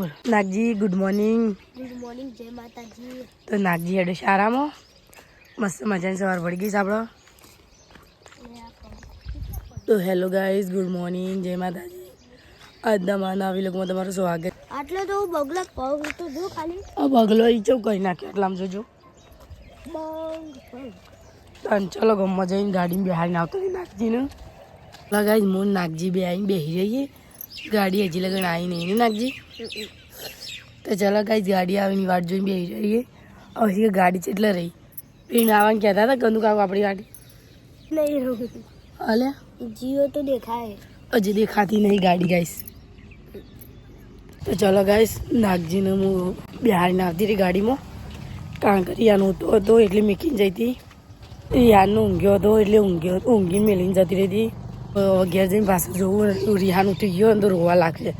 Nagji good morning. Good morning, જય માતાજી. તો નાગજી હેડે શાળામાં મસ્ત મજાની સવાર પડી ગઈ છે આપણો. તો હેલો ગાઈઝ, ગુડ મોર્નિંગ, જય માતાજી. આજના માના આવી લોકોમાં તમારું સ્વાગત. આટલો તો બગલા પગ તો જો ખાલી આ બગલો ઈ ચો કઈ નાખ્યો એટલામ જોજો. તન ચલો ગમમાં જઈને ગાડીમાં બેહાડીને આવતો રહી નાગજીને. ગાઈઝ હું નાગજી બે આવીને બેસી રહીએ. ગાડી હજી લગન આવી નહીં ને નાગજી. તો ચાલો ગાઈઝ ગાડી આવીને વાટ જોઈને બેસી રહીએ. હવે ગાડી કેટલે રહી પીને આવવાનું કહેતા હતા કંદુ કાકો આપણી ગાડી નહીં હાલે જીઓ તો દેખાય હજી દેખાતી નહીં ગાડી ગાઈસ. તો ચાલો ગાઈસ નાગજીને હું બિહારીને આવતી રહી ગાડીમાં કારણ કે રિયાનો હતો એટલે મેકીને જઈ હતી. રિયાનો ઊંઘ્યો હતો એટલે ઊંઘીને મેલીને જતી રહી હતી. ઘેર જઈને પાછું જોવું રિહાન ઉઠી ગયો ને તો રોવા લાગશે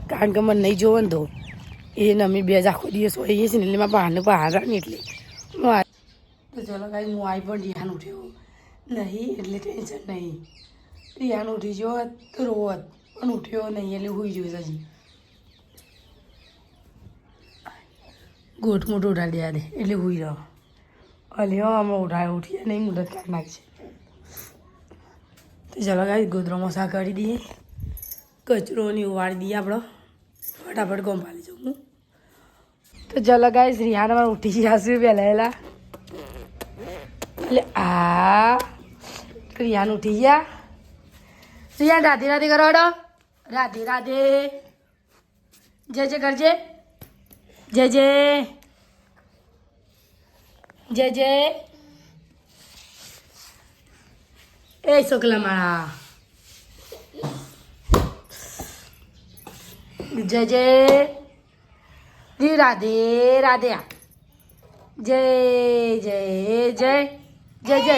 કારણ કે મને નહીં જોવો ને તો એને અમે બે જ આખો દિવસ હોઈએ છીએ ને એટલે મારા બહાર ને એટલે તો ચાલો ગાઈસ હું આવી પણ રિહાન ઉઠ્યો નહીં એટલે ટેન્શન નહીં. રિહાન ઉઠી ગયો તો રોવત પણ ઉઠ્યો નહીં એટલે હોઈ જોઈશ હજી. ગોઠ મોટો ઉઠાડી દે એટલે હોઈ રહ્યો અલે અમે ઉઠીએ નહીં મુદત કાઢી નાખશે. તો ચાલો ગાઈસ ગોદરો મસા કરી દઈએ કચરો ને ઉવાળી દઈએ આપણો ફટાફટ ગમ પાલી જાઉં હું. તો ચાલો ગાઈસ રિહાન ઉઠી ગયા છું પહેલા એટલે આ રિહાન ઉઠી ગયા. રિહાન રાધે રાધે કરો હડો રાધે રાધે જય જય કરજે જય જય જય જય એ છોકલા મારા જય જય જી રાધે રાધે જય જય જય જય જય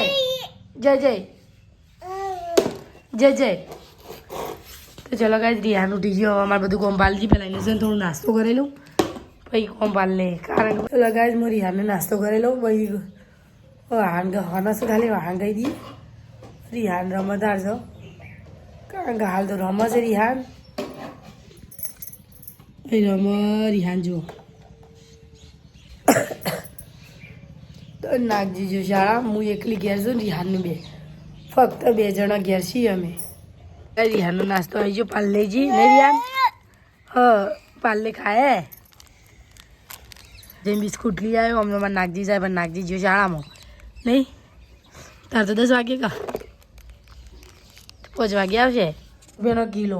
જય જય જય જય. તો ચલો ગાઈસ રિહાન ઉઠી ગયો અમારે બધું કોમ્પાલજી પહેલાં એને છે ને થોડું નાસ્તો કરેલું પછી કોમ્પાલ લે કારણ ચલો ગાઈસ હું રિહાનને નાસ્તો કરેલો પછી વાહન હનસ ખાલી વાહન ગઈ દી રિહાન રમતદાર છો કારણ કે હાલ તો રમે છે રિહાન રમ રિહાન જુઓ. તો નાગજી જો શાળા હું એકલી ઘેર છું રિહાનનું બે ફક્ત બે જણા ઘેર છીએ અમે. રિહાનનો નાસ્તો આવી ગયો પાર્લેજી નહીં રિહાન પાર્લે ખાય જેમ બિસ્કુટ લઈ આવ્યો અમને મારે નાગજી જાય પણ નાગજી જો શાળામાં નહીં તાર તો 10 વાગે કા 5 વાગે આવશે. બેનો કિલો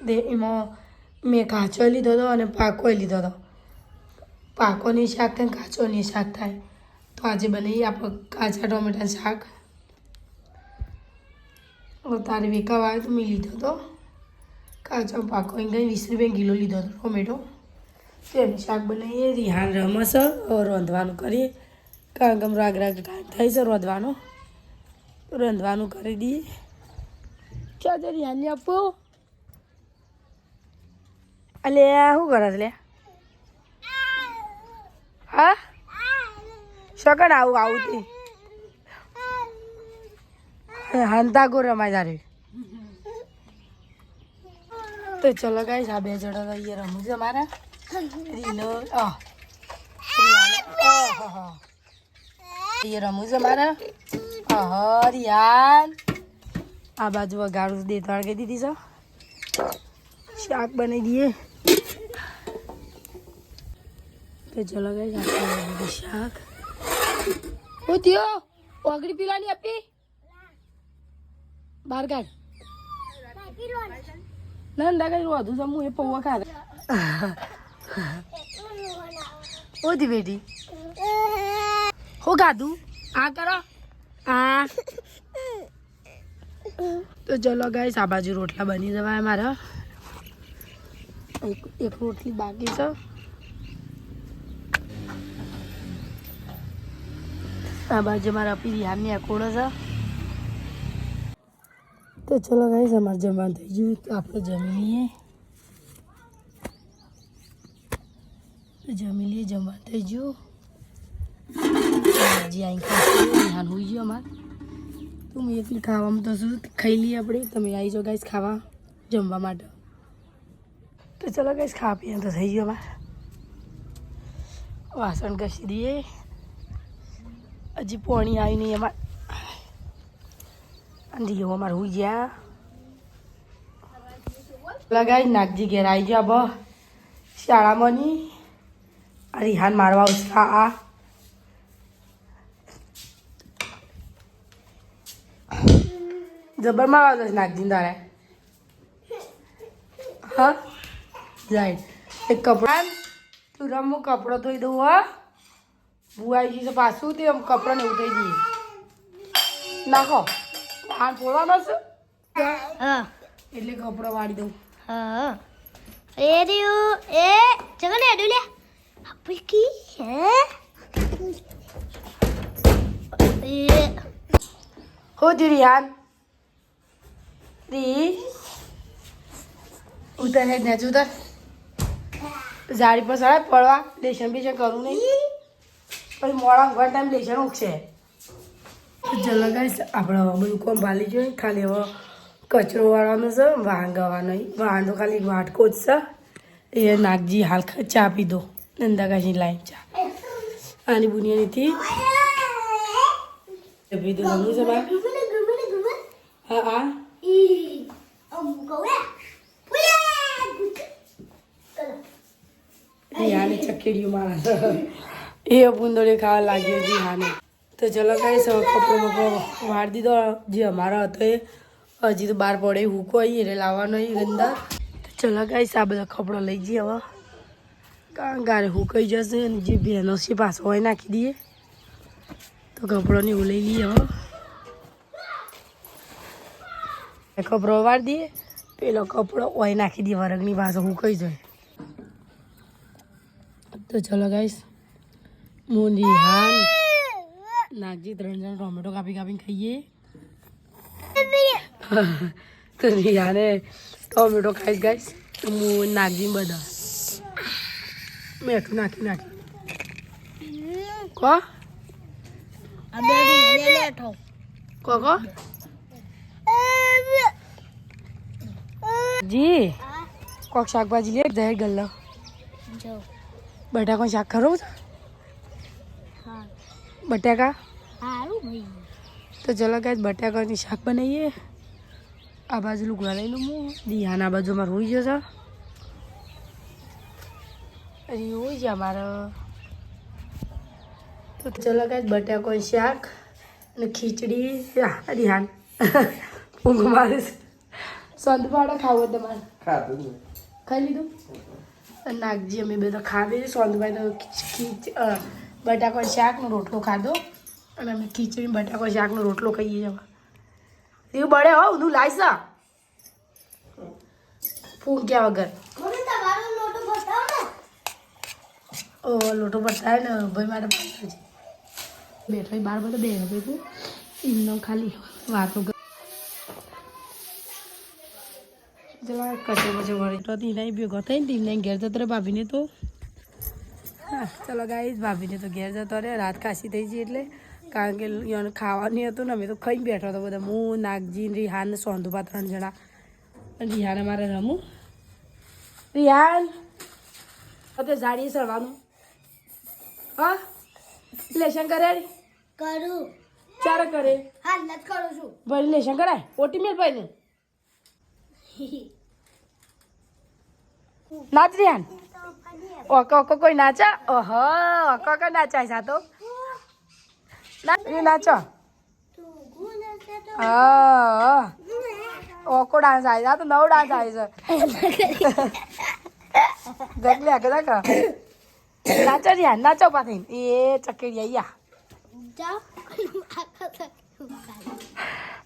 દે એમાં મેં કાચો લીધો હતો અને પાકો લીધો હતો. પાકોની શાક થાય કાચોની શાક થાય તો આજે બનાવીએ આપણે કાચા ટોમેટાનું શાક. તારે વેકાવા આવે તો મેં લીધો હતો કાચો પાકો અહીં 20 રૂપિયા કિલો લીધો હતો ટોમેટો. તો એનું શાક બનાવીએ. રિહાન રમસ રાંધવાનું કરીએ કારણ કે રાગ ટાઈમ થાય છે રાંધવાનું કરી દઈએ. ક્યાં છે રિહાનને આપો અલે શું કરે લે હા શકન આવું તે હંતા કો રમાય તારે. તો ચલો ગાઈસ આ બે જણા અહીંયા રમું છે અમારા રીલો એ રમું છે મારા રિયાન આ બાજુ વગાડું દે તળકે દીધી છે શાક બનાવી દઈએ. તો ચલો ગાઈસ આપણે શાક ઓ થયો ઓગળી પીવાની આપી બહાર કાઢ ના ના કઈ વધુ જમવું એ પૌવા ખાધે ઓધી બેટી હો ખાધું આ કરો આ. તો ચલો ગાઈસ આ બાજુ રોટલા બની જવાય મારા એક રોટલી બાકી છે. આ બાજુ મારા આપી રિહાનની અકોડો છે. તો ચલો ગાઈસ અમારે જમવાનું થઈ ગયું તો આપણે જમી લઈએ. જમવાનું થઈ ગયું હજી અહીં રિહાન હોઈ ગયો અમારે તો હું એકલી ખાવામાં તો શું ખાઈ લઈએ આપણે. તમે આવી જાઓ ગાઈસ ખાવા જમવા માટે. તો ચલો ગાઈસ ખા પીએ તો થઈ ગયો અમારે વાસણ ઘસી દઈએ હજી પાણી આવી નહીં અમારે અને જીવો અમારે હોઈ ગયા લગાઈ નાગજી ઘેર આવી ગયા બ શાળામાંની રિહાન મારવા ઉછા આ જબર મારવા જશે નાગજી તારે હા જાય એક કપડા તું રમું કપડો ધોઈ દઉં હા ભૂ આવી ગયું છે પાછું તે કપડો ને એવું થઈ દઈએ નાખો હાથ ફોડવાનો છે હા એટલે કપડો વાળી દઉં હા એ રહ્યું એ જગન એડું લે આપકી હે એ હો જી રિહાન રી ઉતર હે ને ઉતર ઝાડી પર સડાય પડવા લેશન બેશન કરું નહીં પછી મોડા ઊંઘવા ટાઈમ લેશન ઉઠશે ચલો ગાઈસ આપણે બધું કોમ ભાલી જોઈએ ખાલી હવે કચરો વાળવાનો છે વાહન ગવાનો વાહન તો ખાલી વાટકો જ છે એ નાગજી હાલ ચા પી દો નંદાકાશી લાઈન ચા આની બુનિયાનીથી પી દો ગમું છે બા હા હા યાને ચકેડીઓ મારા એ બુંદોડી ખાવા લાગ્યો જી હાને તો ચલો કઈ સૌ કપડો બપડો વાળ દીધો જે અમારો હતો એ હજી તો બહાર પડે હૂકો આવી એટલે લાવવાનો અંદર તો ચલો કઈ આ બધા કપડો લઈ જઈએ હવે કારણ ગારે હુકાઈ જશે અને જે બહેનો છે પાછો હોય નાખી દઈએ તો કપડોને એવું લઈ લઈએ હવે કપડો વાળી દઈએ પેલો કપડો ઓય નાખી દઈએ વરગની પાછો હુકાઈ જાય તો ચલો ગાઈસ મૂંડી હાલ નાગજી 3 જણ ટોમેટો કાપી કાપીને ખાઈએ તો રિયાને ટોમેટો ખાઈશ ગાઈસ હું નાગજી બધા મેઠું નાખી કો કો જી કોક શાકભાજી લે દહેર ગલ્લો જો બટાકા શાક ખરો છે હા બટાકા હારું ભાઈ તો ચલો ગાઈસ બટાકાની શાક બનાવીએ આ બાજુ લુગડા લઈ લઉં હું દિહાન આ બાજુ અમારે હોઈ જશે હજી હોઈ જાય અમારે તો ચલો ગાઈસ બટાકાનું શાક અને ખીચડી દિહાન ઊંઘ મારે સંતપાડા ખાવું તમારે ખાઈ લીધું નાગજી અમે બધા ખાધે સોંદભાઈ તો બટાકાનું શાકનો રોટલો ખાધો અને અમે ખીચડી બટાકા શાકનો રોટલો ખાઈએ જવા એવું બળે હો ઊંધું લાવીશ ફૂંક્યા વગર ઓ લોટો બતાવે ને ભાઈ મારે પાછળ છે બેઠો બાર બધા બે ભેગું એમનો ખાલી વાતો જવા કચો કચો વળી તો નહીં ભેગો થઈને ટીમને ઘેર જતો રહે ભાભીને તો હા ચલો ગાઈસ ભાભીને તો ઘેર જતો રહે રાત ખાસી થઈ ગઈ એટલે કારણ કે એને ખાવાની હતું ને અમે તો ખાઈ બેઠો હતો બધા હું નાગજી રિહાન સોંધુભા 3 જણા અને રિહાન અમારે રમું રિહાન તો ઝાડીએ સરવાનું હા લેશન કરે કરું ચારે કરે હા નથી કરું છું ભાઈ લેશન કરાય ઓટી મેલ ભાઈ ને નાચ રિહાન ઓકો ઓકો કોઈ નાચા ઓહો ઓકો ઓકો નાચાય સા તો નાચો હા ઓકો ડાન્સ આવી જા તો નવો ડાન્સ આવી છે દેખ લે કે દેખ નાચો રિહાન નાચો પાછી એ ચકેડી આયા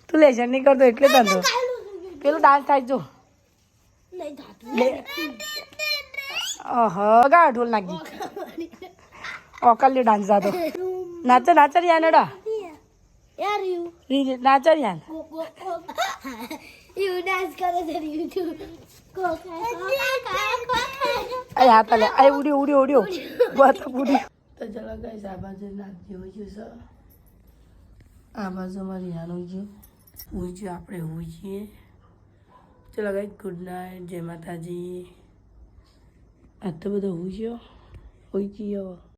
તું લેશન નહીં કરતો એટલે તંતો પેલું ડાન્સ થાય જો ઓહો ગા ઢોલ નાખી ઓકલ ડાન્સ જાતો નાચો નાચો રિયાન એડા યાર નાચો રિયાન યુ ડાન્સ કરે છે યુ અરે હા તલે અરે ઉડ્યો ઉડ્યો ઉડ્યો બસ ઉડ્યો તો ચલો ગાઈસ આ બાજુ નાચી હોય છે આ બાજુ અમારી રિયાન હોય છે આપણે હોઈ છીએ ચલો ગાઈસ ગુડ નાઇટ જય માતાજી આ તો બધો હોઈ ગયો